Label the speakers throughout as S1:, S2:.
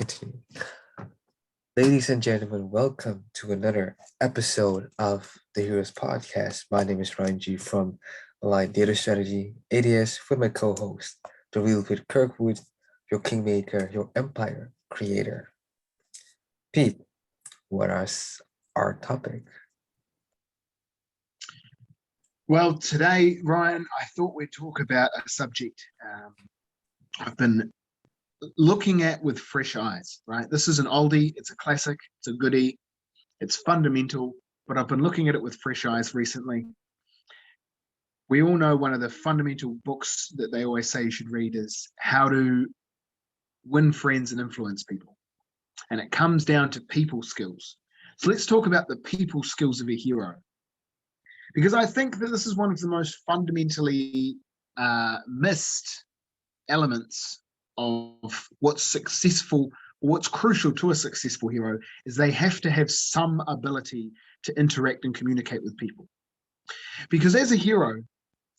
S1: Continue. Ladies and gentlemen, welcome to another episode of the Heroes Podcast. My name is Ryan G from Aligned Data Strategy, ADS, with my co-host, the real with Kirkwood, your kingmaker, your empire creator. Pete, what is our topic?
S2: Well, today, Ryan, I thought we'd talk about a subject I've been looking at with fresh eyes, right? This is an oldie, it's a classic, it's a goodie, it's fundamental, but I've been looking at it with fresh eyes recently. We all know one of the fundamental books that they always say you should read is How to Win Friends and Influence People. And it comes down to people skills. So let's talk about the people skills of a hero. Because I think that this is one of the most fundamentally missed elements of what's successful, what's crucial to a successful hero is they have to have some ability to interact and communicate with people. Because as a hero,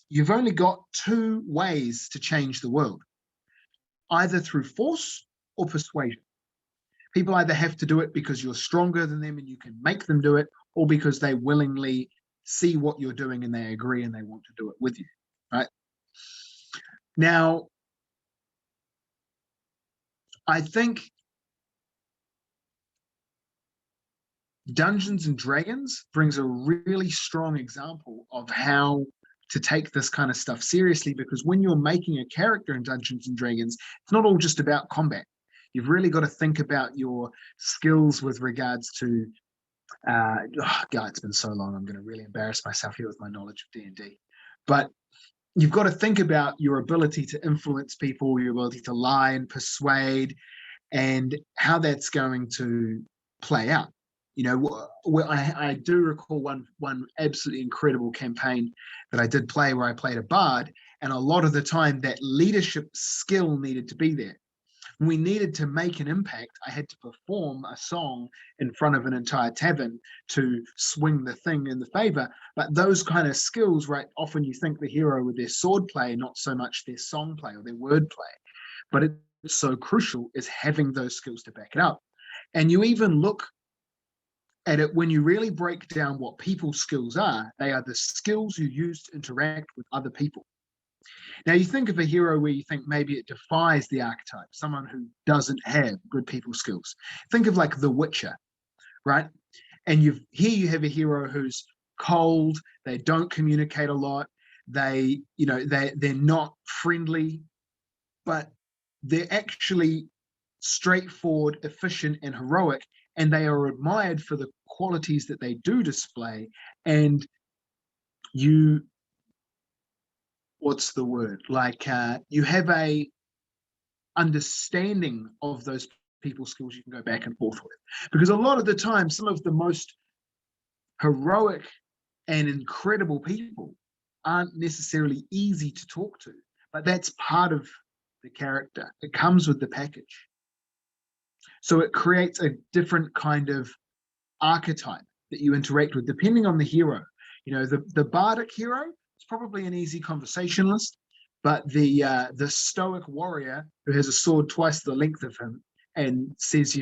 S2: you've only got two ways to change the world, either through force or persuasion. People either have to do it because you're stronger than them and you can make them do it, or because they willingly see what you're doing and they agree and they want to do it with you, right? Now, I think Dungeons and Dragons brings a really strong example of how to take this kind of stuff seriously, because when you're making a character in Dungeons and Dragons, it's not all just about combat. You've really got to think about your skills with regards to God, it's been so long, I'm going to really embarrass myself here with my knowledge of D&D. But you've got to think about your ability to influence people, your ability to lie and persuade, and how that's going to play out. You know, I do recall one absolutely incredible campaign that I did play where I played a bard, and a lot of the time that leadership skill needed to be there. When we needed to make an impact, I had to perform a song in front of an entire tavern to swing the thing in the favor. But those kind of skills, right, often you think the hero with their sword play, not so much their song play or their word play. But it's so crucial is having those skills to back it up. And you even look at it when you really break down what people skills are. They are the skills you use to interact with other people. Now, you think of a hero where you think maybe it defies the archetype, someone who doesn't have good people skills. Think of like The Witcher, right? And here you have a hero who's cold, they don't communicate a lot, they're not friendly, but they're actually straightforward, efficient, and heroic, and they are admired for the qualities that they do display. And what's the word? Like you have a understanding of those people skills you can go back and forth with. Because a lot of the time, some of the most heroic and incredible people aren't necessarily easy to talk to, but that's part of the character. It comes with the package. So it creates a different kind of archetype that you interact with, depending on the hero. You know, the bardic hero, it's probably an easy conversationalist, but the stoic warrior who has a sword twice the length of him and says,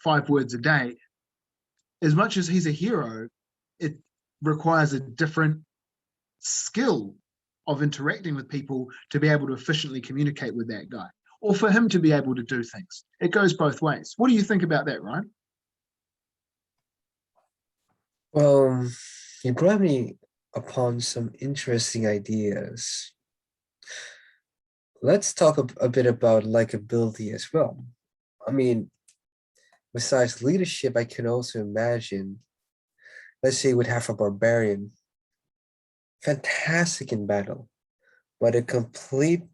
S2: 5 words a day, as much as he's a hero, it requires a different skill of interacting with people to be able to efficiently communicate with that guy, or for him to be able to do things. It goes both ways. What do you think about that, Ryan?
S1: Well, you brought me upon some interesting ideas. Let's talk a bit about likability as well. I mean, besides leadership, I can also imagine, let's say we'd have a barbarian, fantastic in battle, but a complete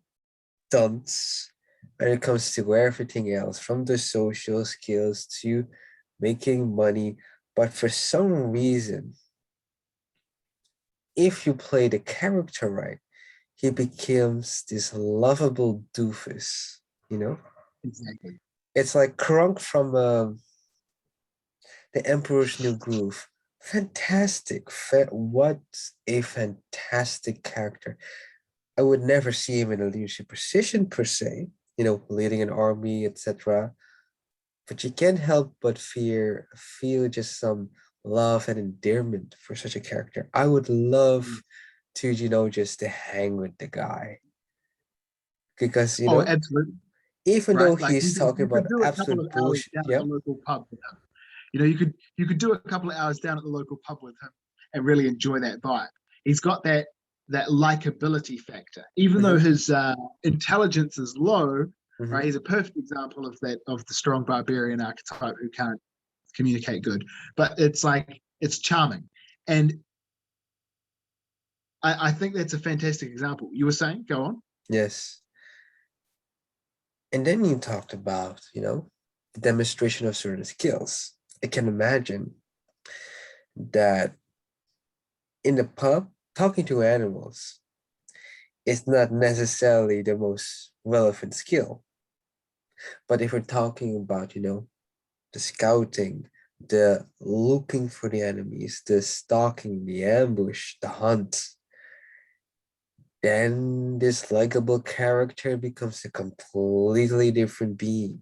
S1: dunce when it comes to everything else, from the social skills to making money. But for some reason, if you play the character right, he becomes this lovable doofus,
S2: Exactly.
S1: It's like Krunk from The Emperor's New Groove. Fantastic. What a fantastic character. I would never see him in a leadership position per se, leading an army, etc. but you can't help but feel just some love and endearment for such a character. I would love to, just to hang with the guy because,
S2: Oh, absolutely.
S1: even though
S2: Right. Like
S1: he's talking
S2: you could
S1: about
S2: do a couple of
S1: absolute
S2: hours
S1: bullshit.
S2: down at the
S1: Yep.
S2: local pub with him. You could do a couple of hours down at the local pub with him and really enjoy that vibe. He's got that likability factor, even though
S1: Hmm.
S2: his intelligence is low. Right,
S1: Hmm.
S2: he's a perfect example of the strong barbarian archetype who can't communicate good. But it's like it's charming, and I think that's a fantastic example. You were saying, go on.
S1: Yes. And then you talked about, the demonstration of certain skills. I can imagine that in the pub, talking to animals is not necessarily the most relevant skill. But if we're talking about, the scouting, the looking for the enemies, the stalking, the ambush, the hunt, then this likable character becomes a completely different being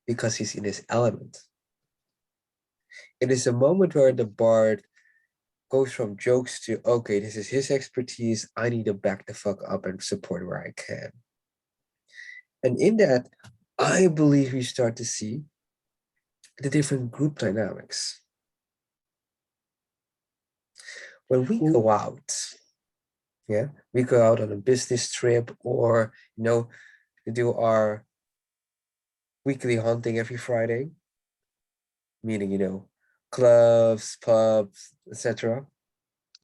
S1: because he's in his element. It is a moment where the bard goes from jokes to, okay, this is his expertise. I need to back the fuck up and support where I can. And in that, I believe we start to see the different group dynamics. When we
S2: Well,
S1: go out, yeah, we go out on a business trip or, do our weekly hunting every Friday, meaning, clubs, pubs, etc.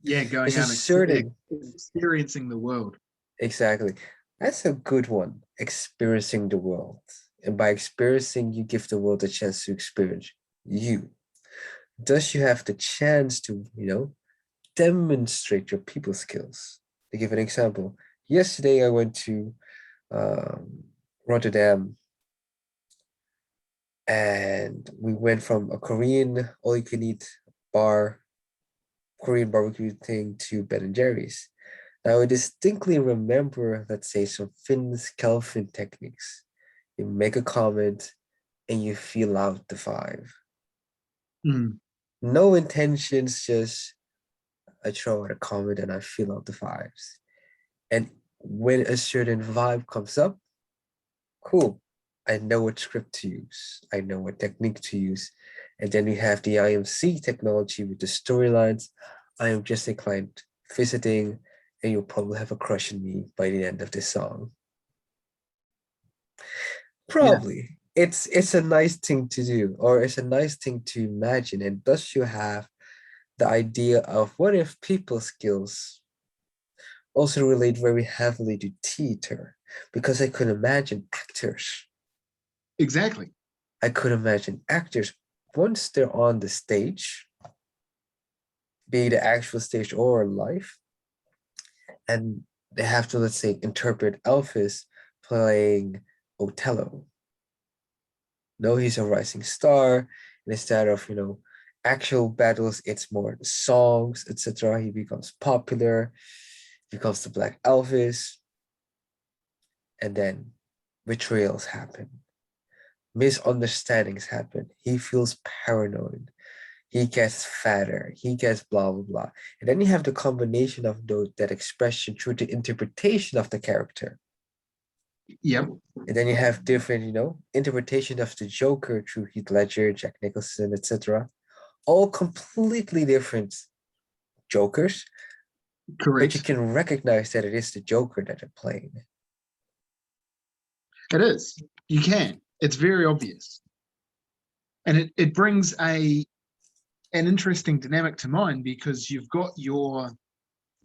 S2: yeah,
S1: There's
S2: going
S1: a
S2: out and
S1: certain,
S2: experiencing the world.
S1: exactly, that's a good one, experiencing the world. And by experiencing, you give the world a chance to experience you. Thus, you have the chance to, demonstrate your people skills. To give an example, yesterday I went to um, Rotterdam and we went from a Korean all you can eat bar, Korean barbecue thing to Ben and Jerry's. Now I distinctly remember, let's say, some Finn's Kelvin techniques. You make a comment and you feel out the vibe.
S2: Mm,
S1: No intentions, just I throw out a comment and I feel out the vibes. And when a certain vibe comes up, cool. I know what script to use. I know what technique to use. And then we have the IMC technology with the storylines. I am just a client visiting, and you'll probably have a crush on me by the end of this song.
S2: yeah,
S1: Probably. It's a nice thing to do, or it's a nice thing to imagine. And thus you have the idea of what if people skills also relate very heavily to theater, because I could imagine actors.
S2: exactly.
S1: I could imagine actors once they're on the stage, be it the actual stage or live, and they have to, let's say, interpret Elvis playing Othello. No, he's a rising star. And instead of, actual battles, it's more the songs, etc. He becomes popular, becomes the Black Elvis, and then betrayals happen, misunderstandings happen. He feels paranoid. He gets fatter. He gets blah blah blah. And then you have the combination of that expression through the interpretation of the character.
S2: Yep.
S1: And then you have different, interpretation of the Joker through Heath Ledger, Jack Nicholson, etc. All completely different Jokers, but you
S2: Correct.
S1: can recognize that it is the Joker that they're playing.
S2: It is. You can. It's very obvious. And it brings an interesting dynamic to mind because you've got your,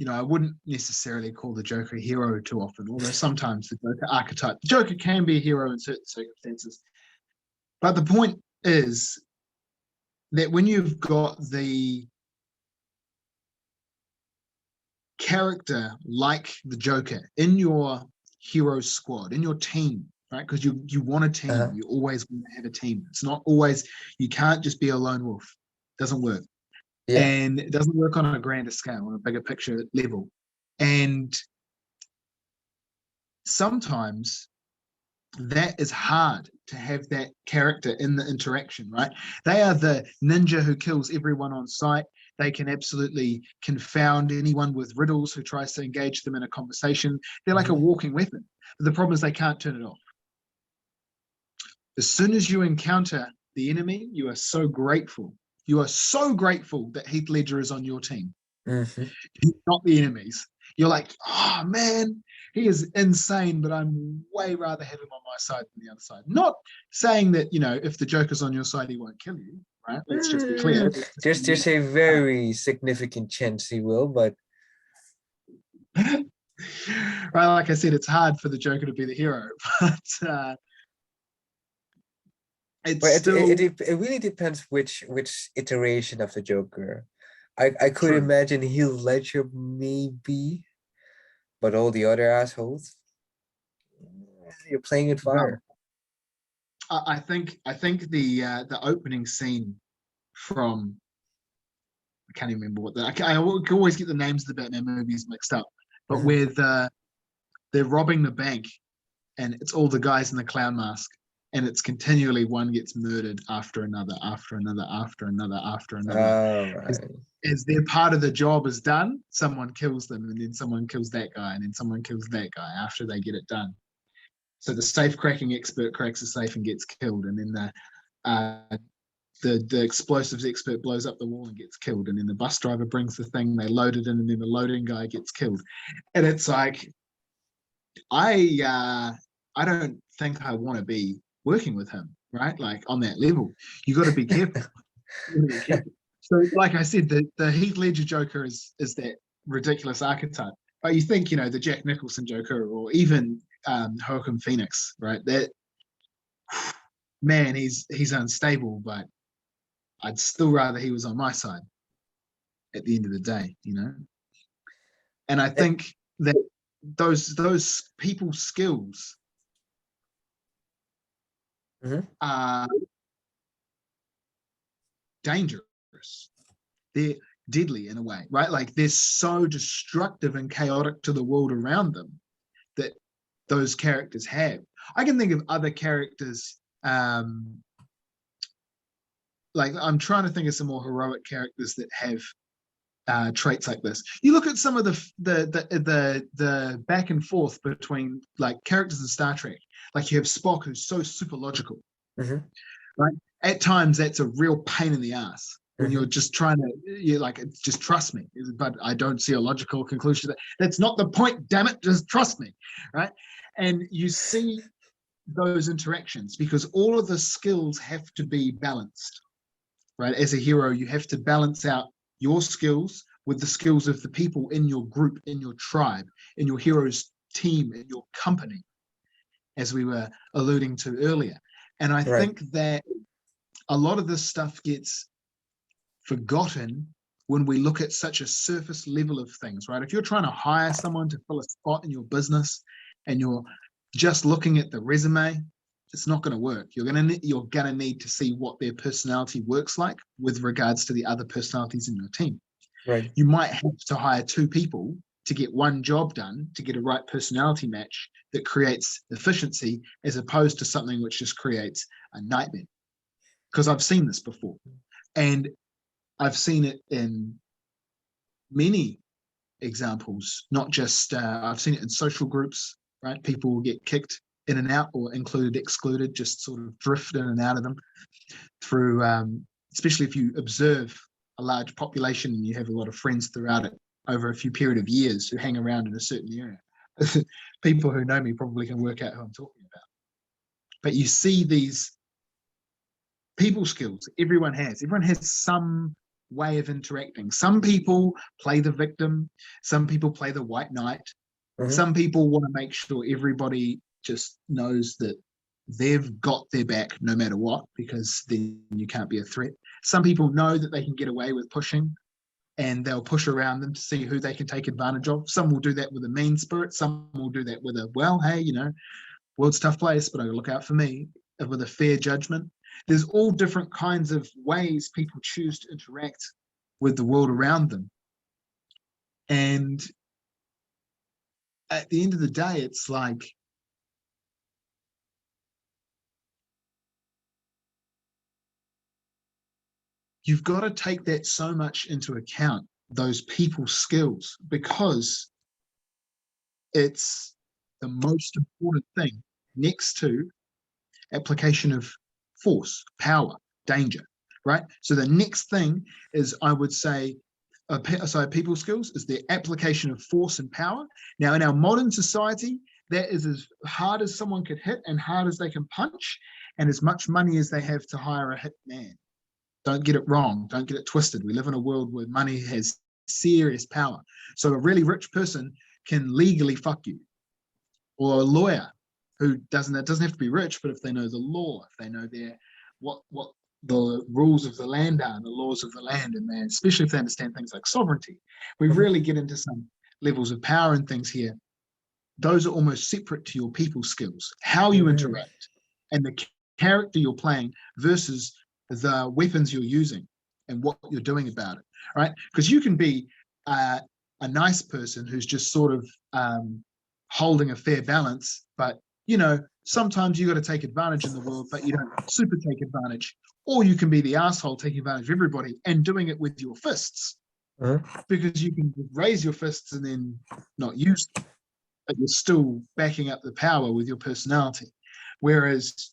S2: I wouldn't necessarily call the Joker a hero too often, although sometimes the Joker archetype, the Joker can be a hero in certain circumstances. But the point is that when you've got the character like the Joker in your hero squad, in your team, right? Because you want a team,
S1: Uh-huh.
S2: you always want to have a team. It's not always, you can't just be a lone wolf. It doesn't work.
S1: Yeah.
S2: And it doesn't work on a grander scale, on a bigger picture level. And sometimes that is hard to have that character in the interaction, right? They are the ninja who kills everyone on sight. They can absolutely confound anyone with riddles who tries to engage them in a conversation. They're like a walking weapon. But the problem is they can't turn it off. As soon as you encounter the enemy, you are so grateful. You are so grateful that Heath Ledger is on your team.
S1: Mhm.
S2: He's not the enemies. You're like, oh man, he is insane, but I'm way rather have him on my side than the other side. Not saying that, if the Joker's on your side, he won't kill you, right? Let's just be clear.
S1: There's a very significant chance he will, but
S2: Right, like I said, it's hard for the Joker to be the hero, but it's
S1: but
S2: still
S1: it really depends which iteration of the Joker. I could
S2: true.
S1: imagine Heath Ledger maybe, but all the other assholes, you're playing with
S2: Well,
S1: fire.
S2: I think the opening scene from I can't even remember what I always get the names of the Batman movies mixed up, but
S1: Mhm.
S2: where they're robbing the bank and it's all the guys in the clown mask and it's continually one gets murdered after another after another after another after another
S1: All
S2: as,
S1: right.
S2: as their part of the job is done, someone kills them and then someone kills that guy and then someone kills that guy after they get it done. So the safe cracking expert cracks the safe and gets killed, and then the explosives expert blows up the wall and gets killed, and then the bus driver brings the thing, they load it in, and then the loading guy gets killed. And it's like I don't think I want to be working with him, right? Like on that level, you got to be careful. You gotta be careful. So, like I said, the Heath Ledger Joker is that ridiculous archetype. But you think, the Jack Nicholson Joker, or even Joaquin Phoenix, right? That man, he's unstable, but I'd still rather he was on my side at the end of the day. And I
S1: Eh,
S2: think that those people skills
S1: mhm.
S2: are dangerous. They're deadly in a way, right? Like they're so destructive and chaotic to the world around them that those characters have. I can think of other characters. Like I'm trying to think of some more heroic characters that have traits like this. You look at some of the back and forth between like characters in Star Trek. Like you have Spock, who's so super logical,
S1: Mhm.
S2: right? At times, that's a real pain in the ass when you're
S1: Mhm.
S2: just trying to, you're like, just trust me. But I don't see a logical conclusion to that. That's not the point. Damn it, just trust me, right? And you see those interactions because all of the skills have to be balanced, right? As a hero, you have to balance out your skills with the skills of the people in your group, in your tribe, in your hero's team, in your company, as we were alluding to earlier. And I
S1: Right.
S2: think that a lot of this stuff gets forgotten when we look at such a surface level of things, right? If you're trying to hire someone to fill a spot in your business and you're just looking at the resume, it's not going to work. You're gonna need to see what their personality works like with regards to the other personalities in your team.
S1: Right.
S2: You might have to hire two people to get one job done, to get a right personality match that creates efficiency, as opposed to something which just creates a nightmare. Because I've seen this before, and I've seen it in many examples, not just I've seen it in social groups, right? People will get kicked in and out or included, excluded, just sort of drift in and out of them through, especially if you observe a large population and you have a lot of friends throughout it over a few period of years who hang around in a certain area. People who know me probably can work out who I'm talking about. But you see these people skills everyone has. Everyone has some way of interacting. Some people play the victim, some people play the white knight,
S1: Mhm.
S2: some people want to make sure everybody just knows that they've got their back no matter what, because then you can't be a threat. Some people know that they can get away with pushing and they'll push around them to see who they can take advantage of. Some will do that with a mean spirit, some will do that with a, well, hey, world's tough place, but I look out for me, with a fair judgment. There's all different kinds of ways people choose to interact with the world around them. And at the end of the day, it's like you've got to take that so much into account, those people skills, because it's the most important thing next to application of force, power, danger, right? So the next thing is, I would say, people skills is the application of force and power. Now, in our modern society, that is as hard as someone could hit and hard as they can punch, and as much money as they have to hire a hitman. Don't get it wrong. Don't get it twisted. We live in a world where money has serious power. So a really rich person can legally fuck you, or a lawyer who doesn't. It doesn't have to be rich, but if they know the law, if they know what the rules of the land are and the laws of the land, and they, especially if they understand things like sovereignty, we really get into some levels of power and things here. Those are almost separate to your people skills, how you interact, and the character you're playing versus the weapons you're using and what you're doing about it, right? Because you can be a nice person who's just sort of holding a fair balance, but sometimes you got to take advantage in the world, but you don't super take advantage. Or you can be the asshole taking advantage of everybody and doing it with your fists, because you can raise your fists and then not use them, but you're still backing up the power with your personality. Whereas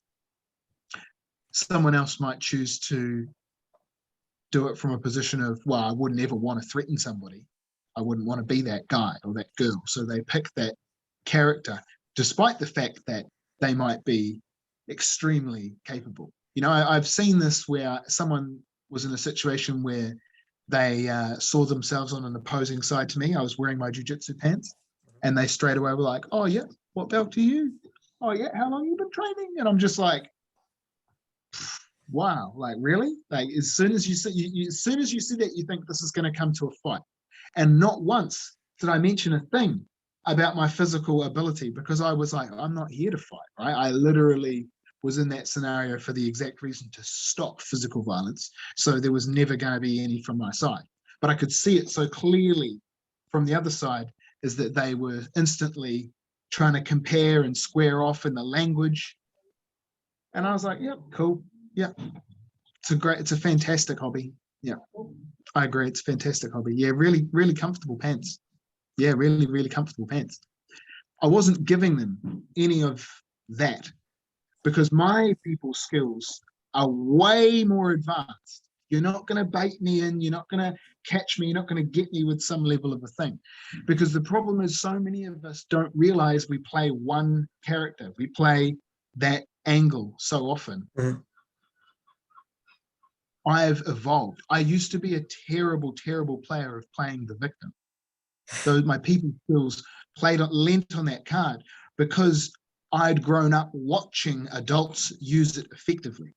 S2: someone else might choose to do it from a position of, well, I wouldn't ever want to threaten somebody. I wouldn't want to be that guy or that girl. So they pick that character, despite the fact that they might be extremely capable. I've seen this where someone was in a situation where they saw themselves on an opposing side to me. I was wearing my jiu-jitsu pants, and they straight away were like, oh, yeah, what belt are you? Oh, yeah, how long have you been training? And I'm just like, wow, like, really? Like, as soon as you see that, you think this is going to come to a fight. And not once did I mention a thing about my physical ability, because I was like, I'm not here to fight, right? I literally was in that scenario for the exact reason to stop physical violence. So there was never going to be any from my side. But I could see it so clearly from the other side, is that they were instantly trying to compare and square off in the language. And I was like, yep, cool. Yeah. It's a fantastic hobby. Yeah. I agree. It's a fantastic hobby. Yeah, really, really comfortable pants. Yeah, really, really comfortable pants. I wasn't giving them any of that, because my people skills are way more advanced. You're not going to bait me in. You're not going to catch me. You're not going to get me with some level of a thing. Because the problem is, so many of us don't realize we play one character. We play that angle so often. I've evolved. I used to be a terrible, terrible player of playing the victim. So my people skills lent on that card, because I'd grown up watching adults use it effectively.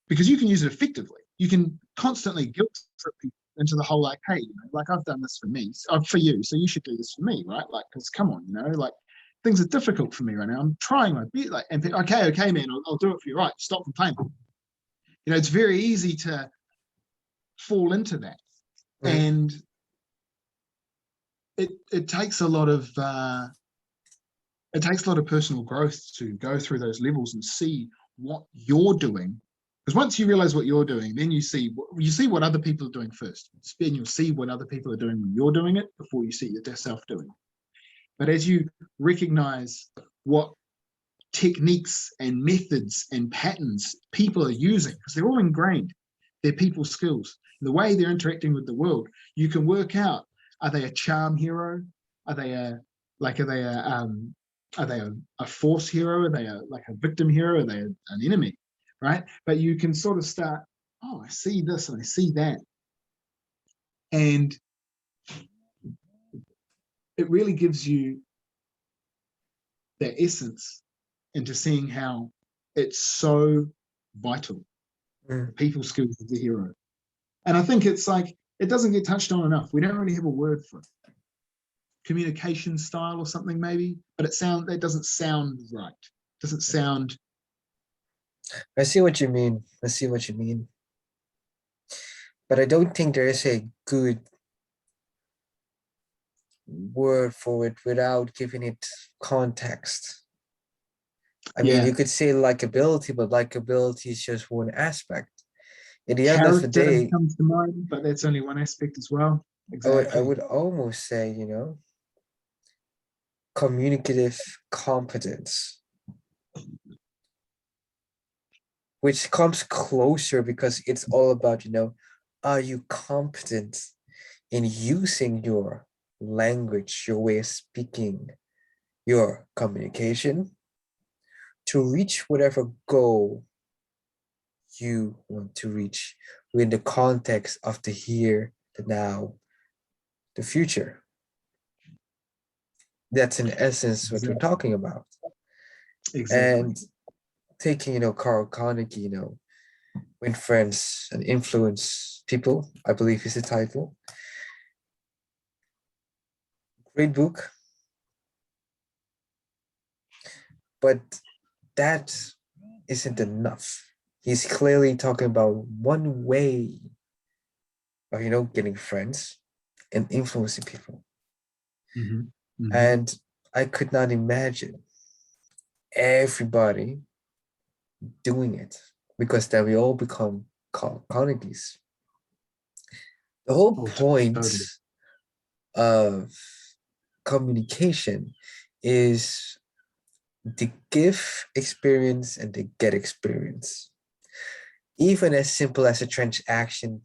S2: Because you can use it effectively. You can constantly guilt trip people into the whole, like, hey, like, I've done this for me, for you, so you should do this for me, right? Like, because come on, like, things are difficult for me right now. I'm trying my best, like, and think, okay, man, I'll do it for you, right? Stop from playing. It's very easy to fall into that, and it takes a lot of personal growth to go through those levels and see what you're doing. Because once you realize what you're doing, then you see what other people are doing first. Then you'll see what other people are doing when you're doing it before you see yourself doing it. But as you recognize what techniques and methods and patterns people are using, because they're all ingrained, they're people skills, the way they're interacting with the world, you can work out, are they a charm hero? Are they a force hero? Are they a victim hero? Are they an enemy? Right? But you can sort of start, oh, I see this and I see that. And it really gives you that essence into seeing how it's so vital. People skills of the hero. And I think it's like, it doesn't get touched on enough. We don't really have a word for it. Communication style or something maybe, but that doesn't sound right. It doesn't sound.
S1: I see what you mean. But I don't think there is a good word for it without giving it context. I mean, you could say likability, but likability is just one aspect. In the end of the
S2: Character
S1: day,
S2: comes to mind, but that's only one aspect as well.
S1: I
S2: Exactly.
S1: would almost say, communicative competence, which comes closer because it's all about, are you competent in using your language, your way of speaking, your communication to reach whatever goal you want to reach within the context of the here, the now, the future. That's in essence what we're
S2: Exactly.
S1: talking about.
S2: Exactly.
S1: And taking, Carl Carnegie, Win Friends and Influence People, I believe is the title. Great book. But that isn't enough. He's clearly talking about one way of, getting friends and influencing people.
S2: Hmm. Hmm.
S1: And I could not imagine everybody doing it because then we all become Carnegies. The whole
S2: Oh,
S1: point
S2: totally.
S1: of communication is the give experience and the get experience. Even as simple as a transaction,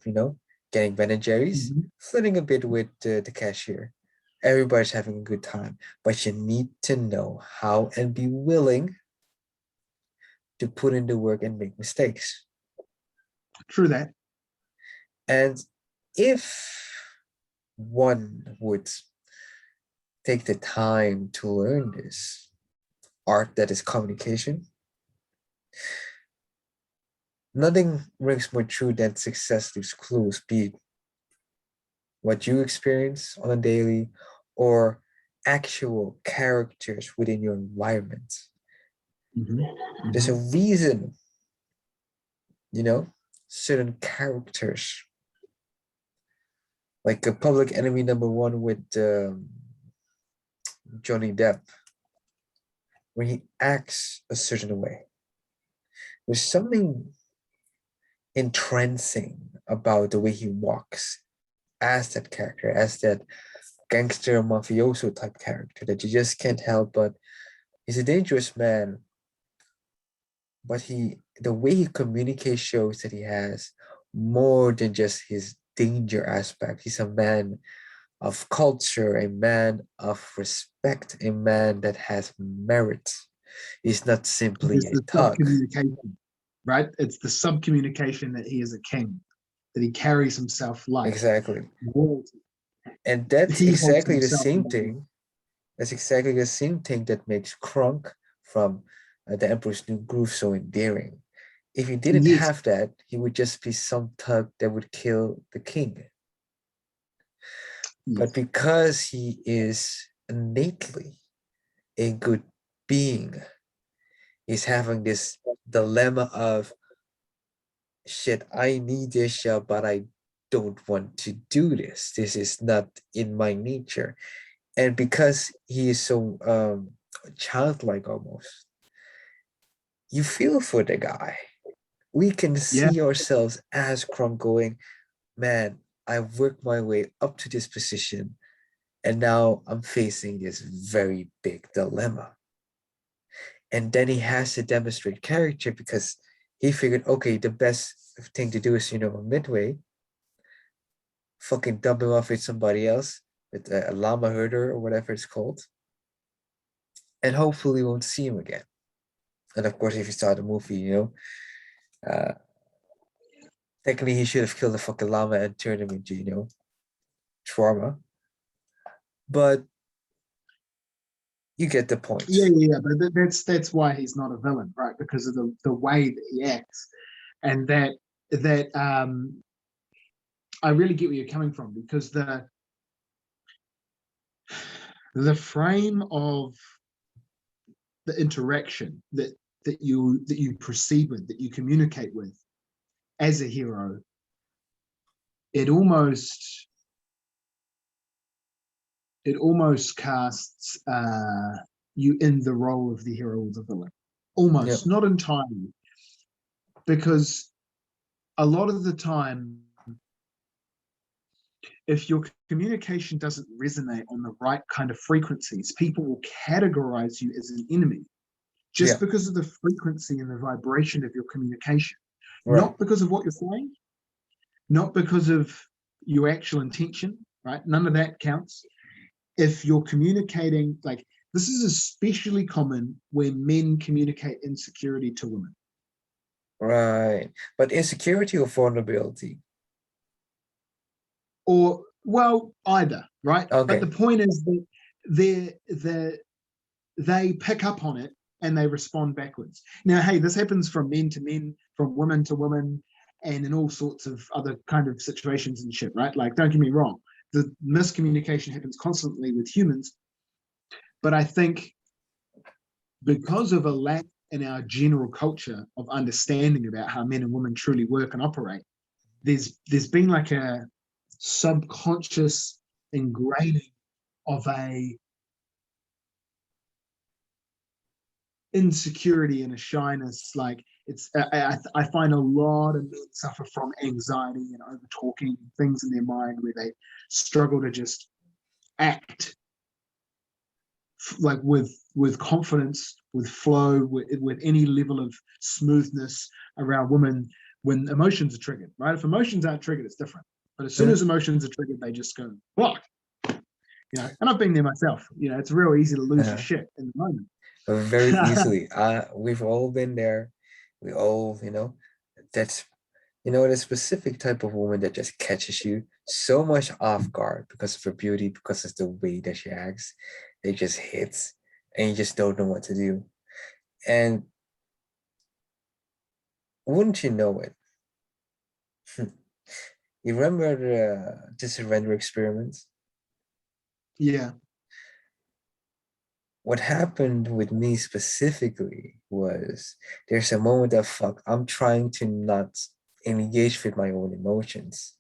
S1: getting Ben and Jerry's,
S2: Hmm.
S1: flirting a bit with the cashier. Everybody's having a good time, but you need to know how and be willing to put in the work and make mistakes.
S2: True that.
S1: And if one would take the time to learn this art that is communication, nothing rings more true than success leaves clues, be it what you experience on a daily or actual characters within your environment.
S2: Hmm.
S1: There's a
S2: Hmm.
S1: reason, certain characters, like a Public Enemy #1 with Johnny Depp, when he acts a certain way. There's something entrancing about the way he walks as that character, as that gangster mafioso type character that you just can't help but he's a dangerous man, but the way he communicates shows that he has more than just his danger aspect. He's a man of culture, a man of respect, a man that has merit. He's not simply
S2: It's
S1: a
S2: the sub
S1: thug.
S2: communication, right? It's the sub communication that he is a king, that he carries himself like
S1: Exactly.
S2: royalty.
S1: And that's
S2: He holds
S1: exactly the
S2: himself
S1: same
S2: above.
S1: thing. That's exactly the same thing that makes Kronk from The Emperor's New Groove so endearing. If he didn't
S2: Yes,
S1: have that, he would just be some thug that would kill the king. But
S2: yes.
S1: because he is innately a good being, he's having this dilemma of shit, I need this job, but I don't want to do this. This is not in my nature. And because he is so childlike almost, you feel for the guy. We can
S2: Yeah.
S1: see ourselves as Kronk going, man, I've worked my way up to this position, and now I'm facing this very big dilemma. And then he has to demonstrate character because he figured, okay, the best thing to do is, midway, fucking dump him off with somebody else, with a llama herder or whatever it's called, and hopefully won't see him again. And of course, if you saw the movie, uh, technically he should have killed the fucking llama and turned him into, trauma. But you get the point.
S2: Yeah, yeah, yeah. But that's why he's not a villain, right? Because of the way that he acts, and that I really get where you're coming from because the frame of the interaction that you proceed with, that you communicate with as a hero, it almost it almost casts you in the role of the hero or the villain.
S1: Yep.
S2: Almost, not entirely, because a lot of the time, if your communication doesn't resonate on the right kind of frequencies, people will categorize you as an enemy just
S1: Yeah.
S2: because of the frequency and the vibration of your communication,
S1: Right.
S2: not because of what you're saying, not because of your actual intention, right? None of that counts. If you're communicating, like, this is especially common when men communicate insecurity to women.
S1: Right. But insecurity or vulnerability?
S2: Or, well, either, right? But the
S1: Okay.
S2: point is that they pick up on it and they respond backwards. Now, hey, this happens from men to men, from women to women, and in all sorts of other kind of situations and shit, right? Like, don't get me wrong, the miscommunication happens constantly with humans, but I think because of a lack in our general culture of understanding about how men and women truly work and operate, there's been like a subconscious ingraining of a insecurity and a shyness. Like, it's I find a lot of men suffer from anxiety and over talking, things in their mind where they struggle to just act like with confidence, with flow, with any level of smoothness around women when emotions are triggered, right? If emotions aren't triggered, it's different. But as soon as
S1: Mhm.
S2: emotions are triggered, they just go block. And I've been there myself. It's real easy to lose your
S1: Uh-huh.
S2: shit in the moment.
S1: Very easily. We've all been there. We all, that's, the specific type of woman that just catches you so much off guard because of her beauty, because of the way that she acts. It just hits and you just don't know what to do. And wouldn't you know it? You remember the surrender experiments?
S2: Yeah.
S1: What happened with me specifically was there's a moment of fuck, I'm trying to not engage with my own emotions.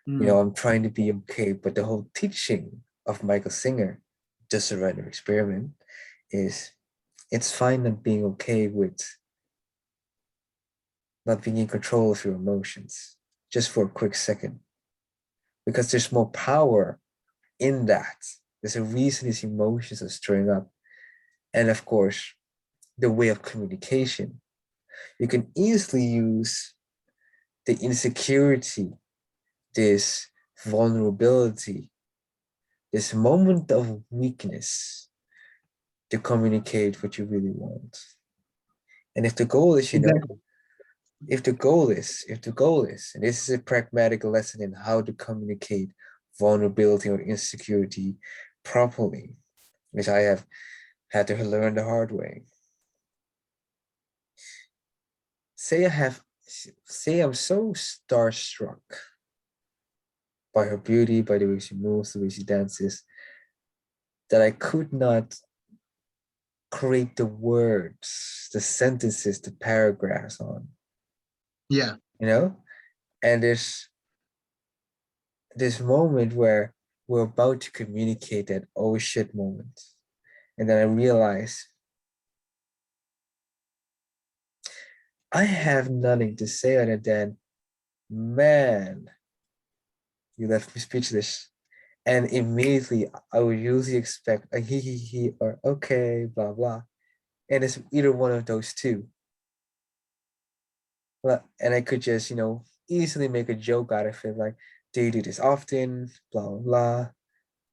S2: Mm.
S1: I'm trying to be okay, but the whole teaching of Michael Singer, the surrender experiment, is it's fine not being okay with not being in control of your emotions just for a quick second, because there's more power in that. There's a reason these emotions are stirring up. And of course, the way of communication. You can easily use the insecurity, this vulnerability, this moment of weakness to communicate what you really want. And if the goal is,
S2: Exactly.
S1: if the goal is, and this is a pragmatic lesson in how to communicate vulnerability or insecurity properly, which I have had to learn the hard way. Say I have, say I'm so starstruck by her beauty, by the way she moves, the way she dances, that I could not create the words, the sentences, the paragraphs on,
S2: Yeah.
S1: you know? And there's this moment where we're about to communicate that oh shit moment. And then I realize I have nothing to say other than, man, you left me speechless. And immediately I would usually expect a he or okay, blah blah. And it's either one of those two. And I could just, easily make a joke out of it, like, do you do this often? Blah blah blah.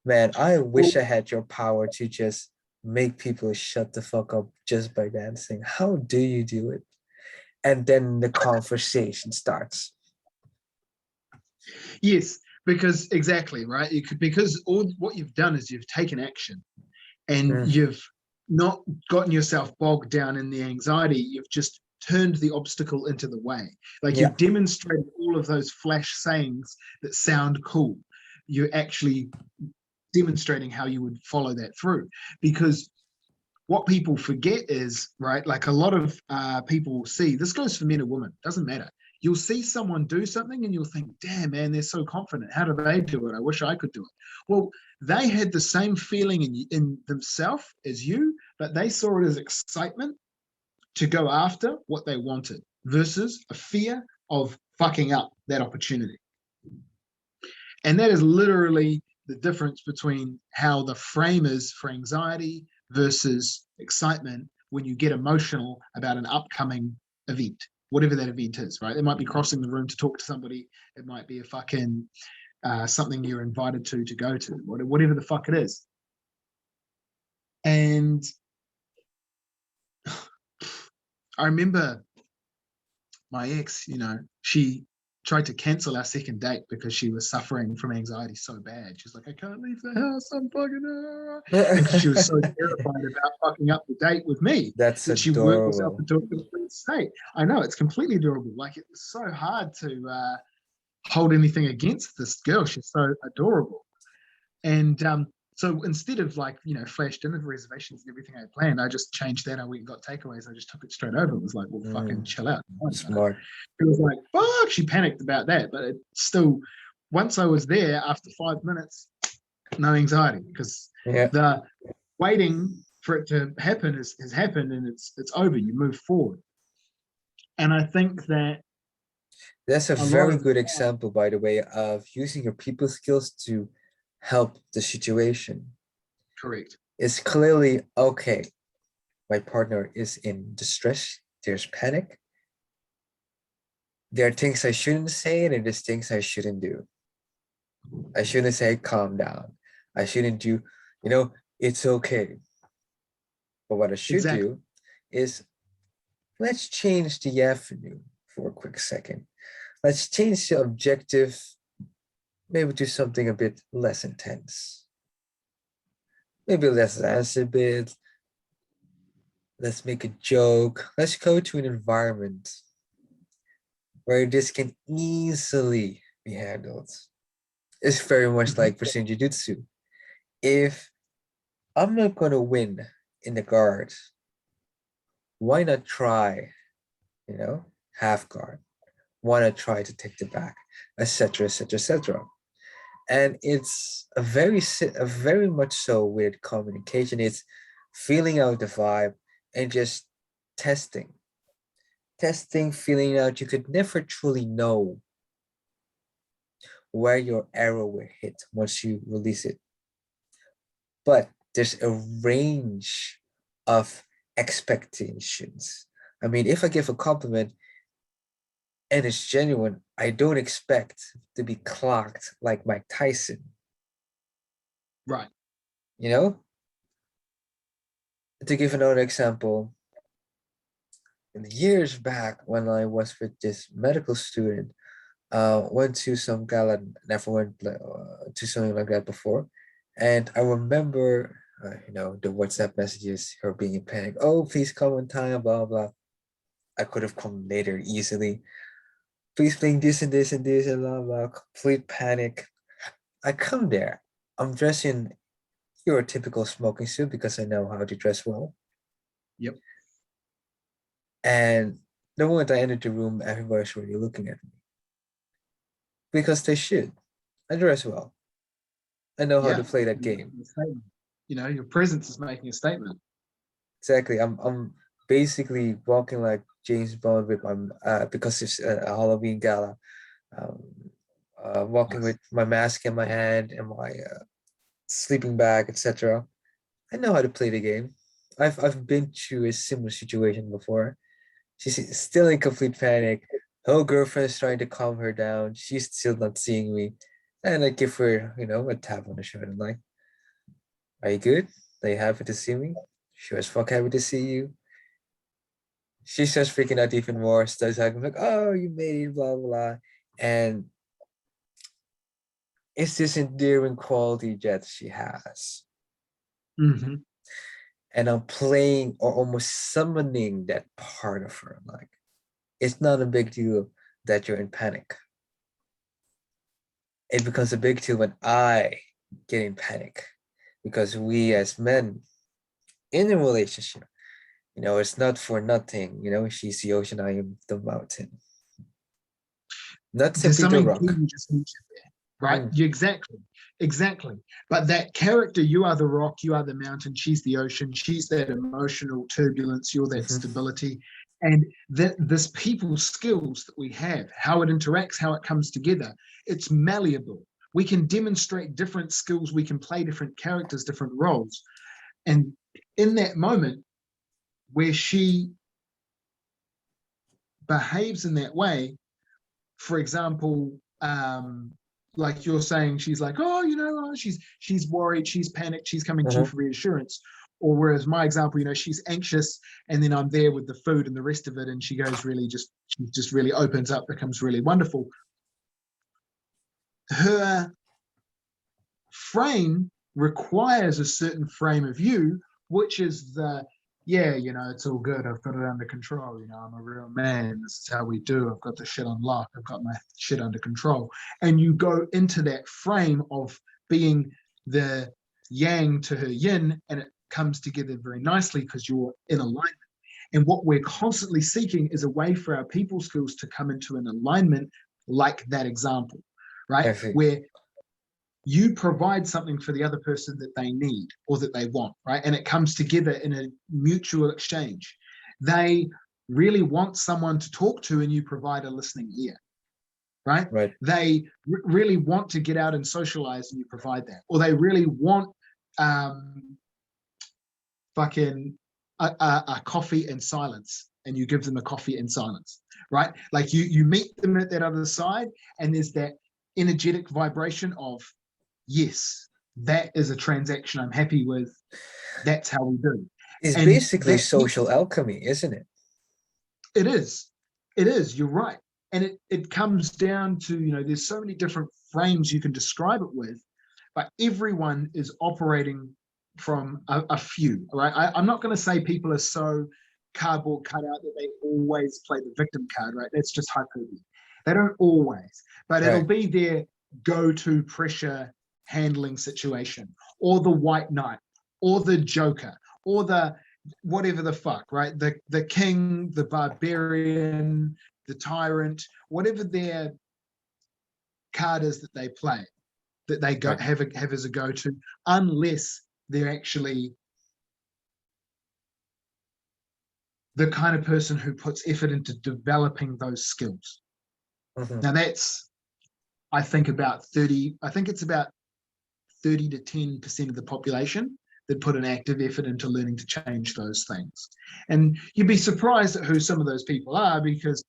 S1: Man, I
S2: Well,
S1: wish I had your power to just make people shut the fuck up just by dancing. How do you do it? And then the conversation starts.
S2: yes, because exactly, right? Because all what you've done is you've taken action and
S1: Mm,
S2: you've not gotten yourself bogged down in the anxiety. You've just turned the obstacle into the way. Like,
S1: yeah,
S2: you've demonstrated all of those flash sayings that sound cool. You're actually demonstrating how you would follow that through. Because what people forget is, right, like, a lot of people see, this goes for men or women, doesn't matter. You'll see someone do something and you'll think, damn, man, they're so confident. How do they do it? I wish I could do it. Well, they had the same feeling in themselves as you, but they saw it as excitement to go after what they wanted versus a fear of fucking up that opportunity. And that is literally the difference between how the frame is for anxiety versus excitement when you get emotional about an upcoming event, whatever that event is, right? It might be crossing the room to talk to somebody. It might be a fucking something you're invited to go to, whatever the fuck it is. And I remember my ex, she tried to cancel our second date because she was suffering from anxiety so bad. She's like, I can't leave the house. I'm fucking and she was so terrified about fucking up the date with me
S1: That's
S2: that she worked herself
S1: adorable.
S2: into a complete state. I know, it's completely adorable. Like, it's so hard to hold anything against this girl. She's so adorable. And so instead of flash dinner reservations and everything I had planned, I just changed that. I went and got takeaways. I just took it straight over. It was like, well, fucking chill out.
S1: Smart.
S2: It was like, fuck, she panicked about that. But it still, once I was there, after 5 minutes, no anxiety, because
S1: Yeah.
S2: the waiting for it to happen has happened, and it's over. You move forward. And I think that
S1: That's a
S2: a lot
S1: very
S2: of the
S1: good
S2: time,
S1: example, by the way, of using your people skills to help the situation.
S2: correct.
S1: It's clearly, okay, my partner is in distress, there's panic. There are things I shouldn't say, and there's things I shouldn't do. I shouldn't say, calm down. I shouldn't do, it's okay. But what I should
S2: Exactly.
S1: do is, let's change the avenue for a quick second. Let's change the objective, maybe to something a bit less intense. Maybe let's dance a bit. Let's make a joke. Let's go to an environment where this can easily be handled. It's very much like Brazilian Jiu-Jitsu. If I'm not going to win in the guard, why not try, half guard? Why not try to take the back, etc., etc., etc. And it's a very much so with communication. It's feeling out the vibe and just testing, feeling out. You could never truly know where your arrow will hit once you release it. But there's a range of expectations. I mean, if I give a compliment and it's genuine, I don't expect to be clocked like Mike Tyson.
S2: Right.
S1: To give another example, in the years back when I was with this medical student, went to some gala, never went to something like that before. And I remember, the WhatsApp messages, her being in panic. Oh, please come on time, blah, blah. I could have come later easily. Please bring this and this and this and blah, blah. Complete panic. I come there. I'm dressed in your typical smoking suit because I know how to dress well.
S2: Yep.
S1: And the moment I entered the room, everybody's really looking at me. Because they should. I dress well. I know how to play that game.
S2: Your presence is making a statement.
S1: Exactly. I'm basically walking like James Bond with my because it's a Halloween gala. Walking with my mask in my hand and my sleeping bag, etc. I know how to play the game. I've been through a similar situation before. She's still in complete panic. Her girlfriend's trying to calm her down. She's still not seeing me. And I give her, a tap on the shoulder. I'm like, are you good? Are you happy to see me? Sure as fuck happy to see you. She starts freaking out even more. Starts acting like, oh, you made it, blah, blah, blah. And it's this endearing quality that she has.
S2: Mm-hmm.
S1: And I'm playing or almost summoning that part of her. Like, it's not a big deal that you're in panic. It becomes a big deal when I get in panic, because we as men in a relationship, it's not for nothing. She's the ocean, I am the mountain. Not
S2: There's
S1: simply the
S2: something key
S1: rock.
S2: you just mentioned there, right? Exactly. But that character, you are the rock, you are the mountain, she's the ocean, she's that emotional turbulence, you're that stability. And this people skills that we have, how it interacts, how it comes together, it's malleable. We can demonstrate different skills, we can play different characters, different roles. And in that moment where she behaves in that way, for example, like you're saying, she's like, oh, she's worried, she's panicked, she's coming to you for reassurance. Or whereas my example, she's anxious, and then I'm there with the food and the rest of it, and she just really opens up, becomes really wonderful. Her frame requires a certain frame of view, which is it's all good. I've got it under control. I'm a real man. This is how we do. I've got the shit on lock. I've got my shit under control. And you go into that frame of being the yang to her yin, and it comes together very nicely because you're in alignment. And what we're constantly seeking is a way for our people skills to come into an alignment like that example, right? Where you provide something for the other person that they need or that they want, right? And it comes together in a mutual exchange. They really want someone to talk to, and you provide a listening ear, right? They really want to get out and socialize, and you provide that. Or they really want a coffee in silence, and you give them a coffee in silence, right? Like you meet them at that other side, and there's that energetic vibration of, yes, that is a transaction I'm happy with. That's how we do.
S1: It's basically social alchemy, isn't it?
S2: It is. It is. You're right. And it comes down to, there's so many different frames you can describe it with, but everyone is operating from a few, right? I'm not going to say people are so cardboard cut out that they always play the victim card, right? That's just hyperbole. They don't always, but it'll be their go-to pressure handling situation, or the white knight, or the joker, or the whatever the fuck, right? The king, the barbarian, the tyrant, whatever their card is that they play, that they have as a go-to, unless they're actually the kind of person who puts effort into developing those skills. Now that's, I think it's about 30 to 10% of the population that put an active effort into learning to change those things. And you'd be surprised at who some of those people are, because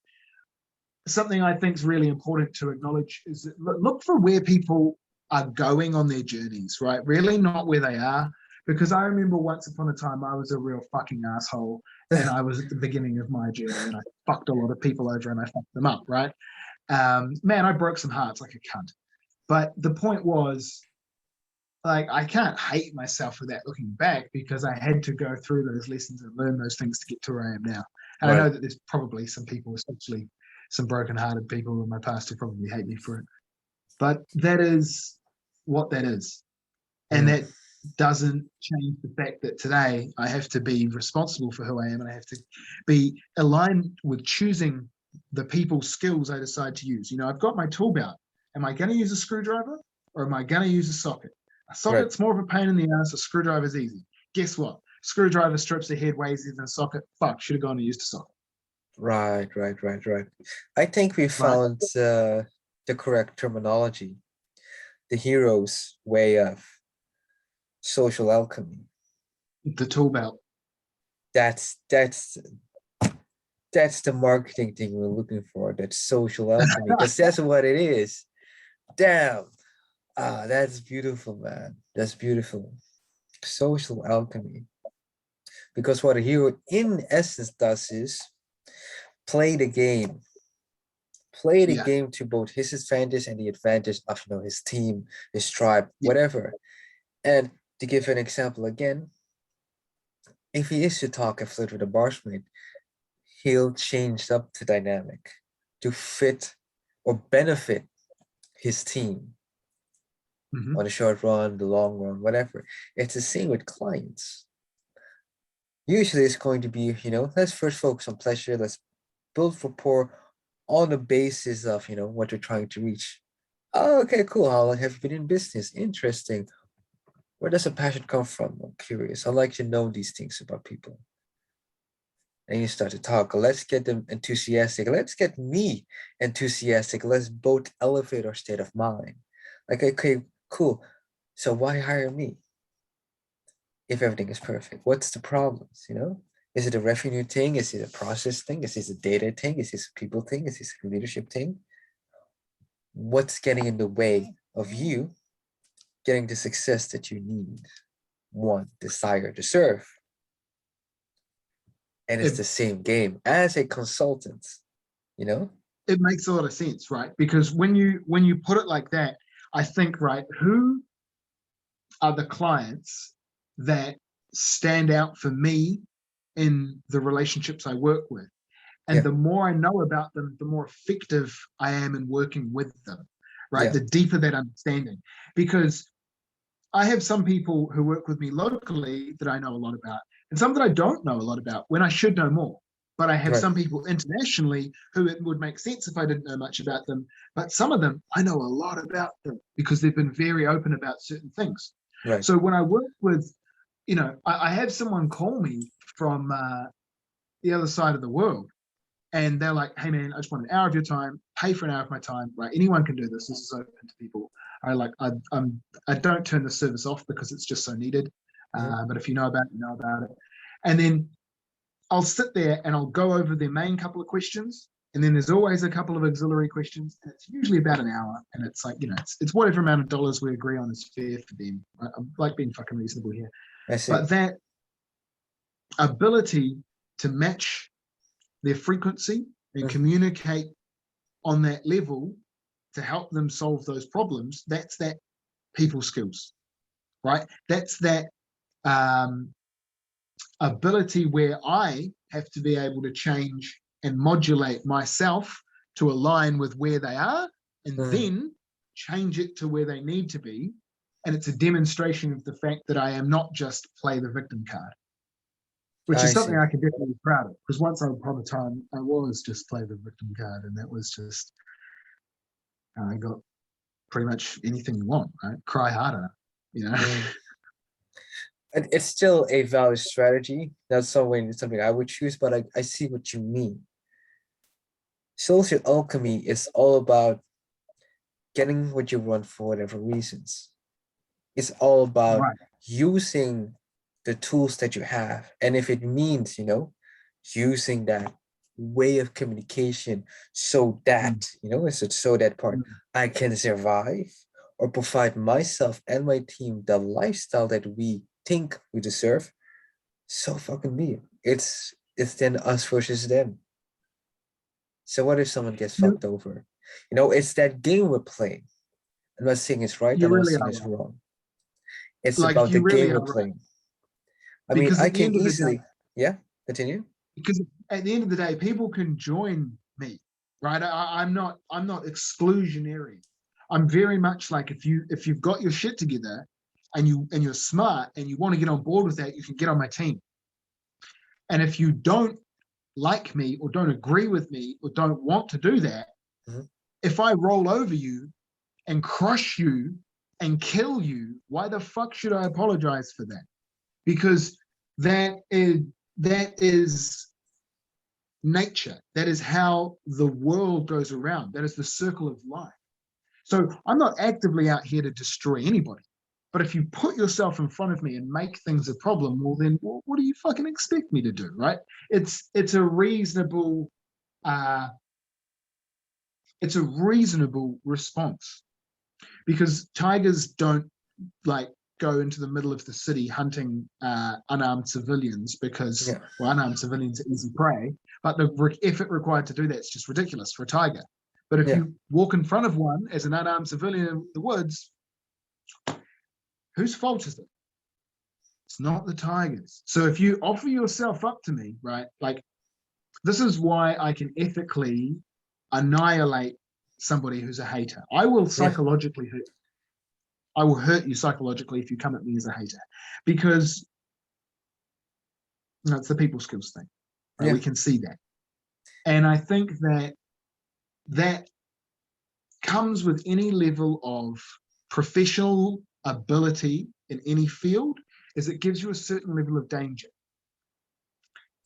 S2: something I think is really important to acknowledge is that look for where people are going on their journeys, right? Really not where they are. Because I remember once upon a time, I was a real fucking asshole, and I was at the beginning of my journey, and I fucked a lot of people over, and I fucked them up, right? Man, I broke some hearts like a cunt. But the point was, like, I can't hate myself for that looking back, because I had to go through those lessons and learn those things to get to where I am now. And I know that there's probably some people, especially some broken-hearted people in my past, who probably hate me for it. But that is what that is. And that doesn't change the fact that today I have to be responsible for who I am, and I have to be aligned with choosing the people skills I decide to use. I've got my tool belt. Am I going to use a screwdriver, or am I going to use a socket? A socket's more of a pain in the ass. A screwdriver's easy. Guess what? Screwdriver strips the head way easier than a socket. Fuck, should have gone and used a socket.
S1: Right. I think we found the correct terminology. The hero's way of social alchemy.
S2: The tool belt.
S1: That's the marketing thing we're looking for. That's social alchemy, because that's what it is. Damn. That's beautiful, man. That's beautiful. Social alchemy. Because what a hero in essence does is play the game. Play the game to both his advantage and the advantage of his team, his tribe, whatever. And to give an example again, if he is to talk and flirt with a bargeman, he'll change up the dynamic to fit or benefit his team on the short run, the long run, whatever. It's the same with clients. Usually it's going to be, let's first focus on pleasure. Let's build rapport on the basis of, what you're trying to reach. Oh, okay, cool. How long have you been in business? Interesting. Where does a passion come from? I'm curious. I like to know these things about people. and you start to talk. Let's get them enthusiastic. Let's get me enthusiastic. Let's both elevate our state of mind. Like, okay, cool. So why hire me if everything is perfect? What's the problems, you know? Is it a revenue thing? Is it a process thing? Is this a data thing? Is this a people thing? Is this a leadership thing? What's getting in the way of you getting the success that you need, want, desire, deserve? And it's
S2: It,
S1: the same game as a consultant, you know?
S2: it makes a lot of sense, right? Because when you put it like that, I think, right, who are the clients that stand out for me in the relationships I work with? And
S1: Yeah,
S2: the more I know about them, the more effective I am in working with them, right?
S1: yeah,
S2: The deeper that understanding. Because I have some people who work with me locally that I know a lot about, and some that I don't know a lot about when I should know more. But I have
S1: right,
S2: some people internationally who it would make sense if I didn't know much about them. But some of them, I know a lot about them because they've been very open about certain things.
S1: right.
S2: So when I work with, I have someone call me from the other side of the world, and they're like, "Hey man, I just want an hour of your time. Pay for an hour of my time. Right? Anyone can do this. This is open to people. I don't turn the service off because it's just so needed.
S1: Mhm.
S2: But if you know about it, you know about it. And then I'll sit there and I'll go over their main couple of questions, and then there's always a couple of auxiliary questions, and it's usually about an hour. And it's like, it's whatever amount of dollars we agree on is fair for them. Right? I'm like being fucking reasonable here,
S1: I see.
S2: but that ability to match their frequency and
S1: Mhm.
S2: communicate on that level to help them solve those problems, that's that people skills, right? That's that um, ability where I have to be able to change and modulate myself to align with where they are, and
S1: Mhm.
S2: then change it to where they need to be. And it's a demonstration of the fact that I am not just play the victim card, which is
S1: I
S2: something
S1: see.
S2: I can definitely be proud of. Because once upon a time, I was just play the victim card, and that was just, I got pretty much anything you want, right? Cry harder, you know.
S1: Mm. And it's still a valid strategy. That's something I would choose, but I see what you mean. Social alchemy is all about getting what you want for whatever reasons. It's all about
S2: Right.
S1: using the tools that you have. And if it means, using that way of communication so
S2: Mm,
S1: that, it's a so that part,
S2: mm.
S1: I can survive or provide myself and my team the lifestyle that we think we deserve, so fucking be it. It's then us versus them. So what if someone gets
S2: You,
S1: fucked over? It's that game we're playing. I'm not saying it's right,
S2: you
S1: I'm not
S2: really
S1: saying
S2: are
S1: it's
S2: right.
S1: wrong. It's
S2: Like
S1: about the
S2: you
S1: game
S2: really
S1: we're
S2: are right.
S1: playing. I mean,
S2: Because
S1: I
S2: at the
S1: can
S2: end of the day,
S1: easily, yeah, continue.
S2: because at the end of the day, people can join me, right? I'm not exclusionary. I'm very much like, if you've got your shit together and you're smart and you want to get on board with that, you can get on my team. And if you don't like me or don't agree with me or don't want to do that,
S1: Mhm.
S2: if I roll over you and crush you and kill you, why the fuck should I apologize for that? Because that is nature. That is how the world goes around. That is the circle of life. So I'm not actively out here to destroy anybody. But if you put yourself in front of me and make things a problem, well then what do you fucking expect me to do, right? It's a reasonable uh it's a reasonable response, because tigers don't like go into the middle of the city hunting unarmed civilians, because,
S1: Yeah,
S2: well, unarmed civilians are easy prey, but the effort required to do that is just ridiculous for a tiger. But if
S1: yeah,
S2: you walk in front of one as an unarmed civilian in the woods, whose fault is it? It's not the tigers. So if you offer yourself up to me, right, like, this is why I can ethically annihilate somebody who's a hater.
S1: yeah,
S2: I will hurt you psychologically if you come at me as a hater, because it's the people skills thing, right?
S1: yeah,
S2: We can see that. And I think that that comes with any level of professional ability in any field, is it gives you a certain level of danger.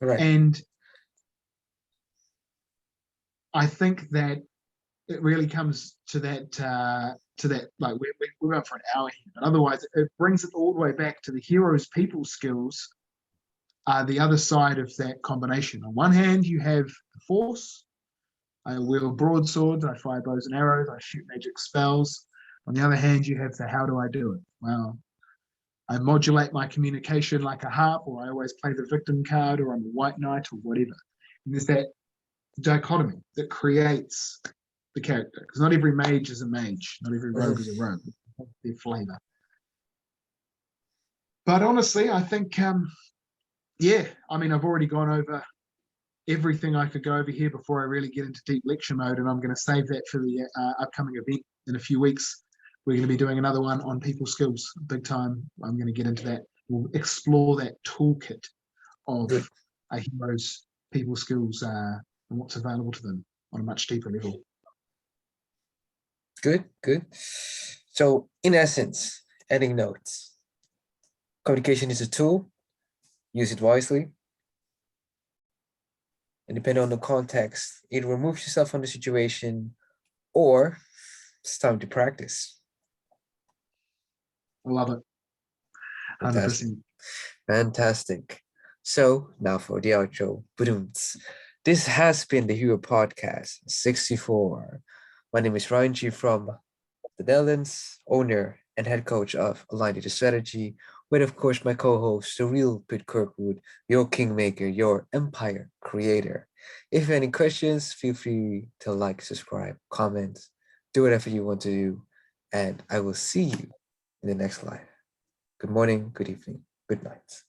S1: right.
S2: And I think that it really comes to that like we're going for an hour here, but otherwise it brings it all the way back to the hero's people skills are the other side of that combination. On one hand, you have the force. I wield broadswords, I fire bows and arrows, I shoot magic spells. On the other hand, you have the how do I do it? Well, I modulate my communication like a harp, or I always play the victim card, or I'm a white knight, or whatever. And there's that dichotomy that creates the character. Because not every mage is a mage, not every rogue is a rogue. Their flavor. But honestly, I think, yeah, I mean, I've already gone over everything I could go over here before I really get into deep lecture mode, and I'm going to save that for the upcoming event in a few weeks. We're going to be doing another one on people skills, big time. I'm going to get into that. We'll explore that toolkit of
S1: Good.
S2: a hero's people skills and what's available to them on a much deeper level.
S1: Good, good. So, in essence, adding notes. Communication is a tool. Use it wisely. And depending on the context, either remove yourself from the situation or it's time to practice.
S2: I love it. 100%.
S1: Fantastic. Fantastic. So now for the outro. Boom. This has been the Hero Podcast 64. My name is Ryan G from the Netherlands, owner and head coach of Aligned Data Strategy, with of course my co-host, the real Pete Kirkwood, your kingmaker, your empire creator. If you have any questions, feel free to like, subscribe, comment, do whatever you want to do, and I will see you in the next live. Good morning, good evening, good night.